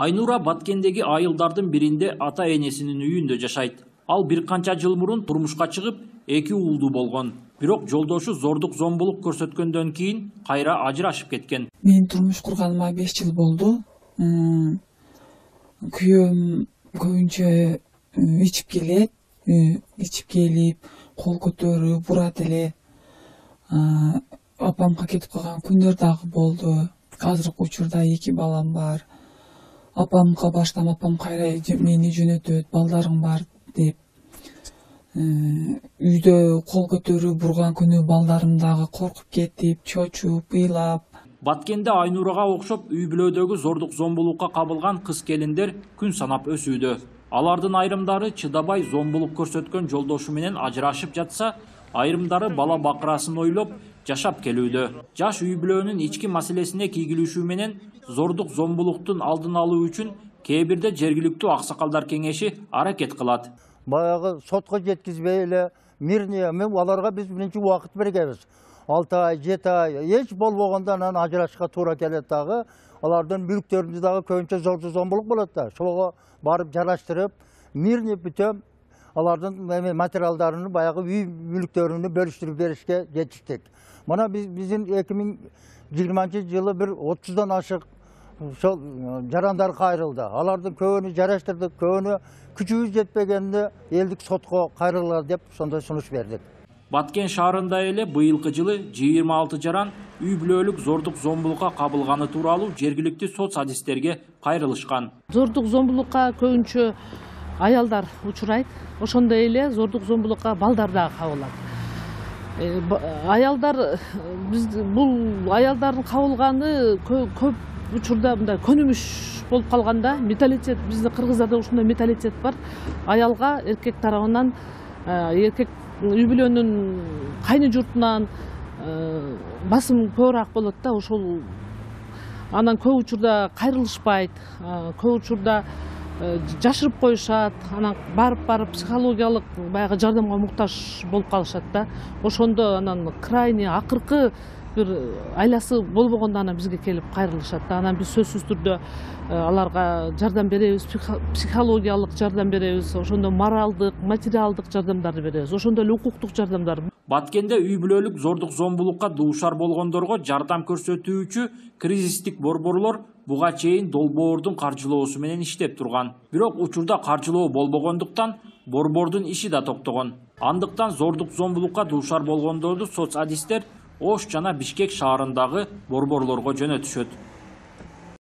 Айнура Баткендеги айылдардын биринде ата энесинин үйүндө жашайт. Ал бир канча жыл мурун турмушка чыгып, 2 уулду болгон. Бирок жолдошу зордук зомбулук көрсөткөндөн кийин кайра ажырашып кеткен. Мен турмуш курганыма 5 жыл болду. Күйөөм көбүнчө ичип келет. Ичип келип, кол көтөрүп, бурат эле. Апамга кетип калган күндөр дагы болду. Азыркы учурда 2 балам бар. Апамга баштам, апам кайра мени жөнөтөт, балдарың бар деп. Үйдө кол көтөрүп бурган күнү балдарым дагы коркуп кетип, чочуп, ыйлап. Баткенде Айнурага окшоп үй бүлөдөгү зордук зомбулукка кабылган кыз келиндер күн санап өсүүдө. Алардын айрымдары чыдабай зомбулук көрсөткөн жолдошу менен ажырашып жатса, айрымдары бала бакырасын ойлоп жашап келүүдө. Жаш үй бүлөнүн ички маселесине кийгилишүү менен зордук зомбулуктун алдын алуу үчүн кээ бирде жергиликтүү аксакалдар кеңеши аракет кылат. Баягы сотко жеткизбей эле мирный аларга биз биринчи убакыт бергенбиз. 6 ай, 7 ай эч болбогондо анан ажырашка туура келет дагы. Алардын мүлктөрүндө дагы көбүнчө зордук зомбулук болот да. Ошого барып жараштырып, мирный бүтөм алардын материалдарын баягы үй мүлктөрүнү бөлүштүрүп беришке жетиштик. Мына биздин 2020-жылы бир 30дан ашык ошол жарандар кайрылды. Алардын көбүнү жараштырдык, көбүнү күчүбүз жетпегенде элдик сотко кайрылгыла деп сондай сунуш бердик. Баткен шаарында эле быйылкы жылы 26 жаран үй бүлөлүк зордук зомбулукка кабылганы тууралуу жергиликтүү сот адистерге кайрылышкан. Зордук зомбулукка көбүнчө аялдар учурайт. Ошондой эле зордук зомбулукка балдар дагы кабылат. Аялдар бул аялдардын кабылганы көп учурда мындай көнүмүш болуп калганда, менталитет биздин кыргыздарда ушундай менталитет бар. Аялга эркек тарабынан эркек үй бүлөнүн кайны журтунан басым көбүрөөк болот да, ошол анан көп учурда кайрылышпайт, көп учурда жашырып коюшат, анан барып психологиялык баягы жардамга муктаж болуп калышат да. Ошондо анан крайне акыркы бир айласы болбогондо анан бизге келип кайрылышат да. Анан биз сөзсүз түрдө аларга жардам беребиз, психологиялык жардам беребиз, ошондо моралдык, материалдык жардамдарды беребиз, ошондо эле укуктук жардамдар. Баткенде үй бүлөлүк зордук зомбулукка дуушар болгондорго жардам көрсөтүүчү кризистик борборлор буга чейин долбоордун каржылоосу менен иштеп турган. Бирок учурда каржылоо болбогондуктан борбордун иши да токтогон. Андыктан зордук зомбулукка дуушар болгондорду соц адистер Ош жана Бишкек шаарындагы борборлорго жөнөтүшөт.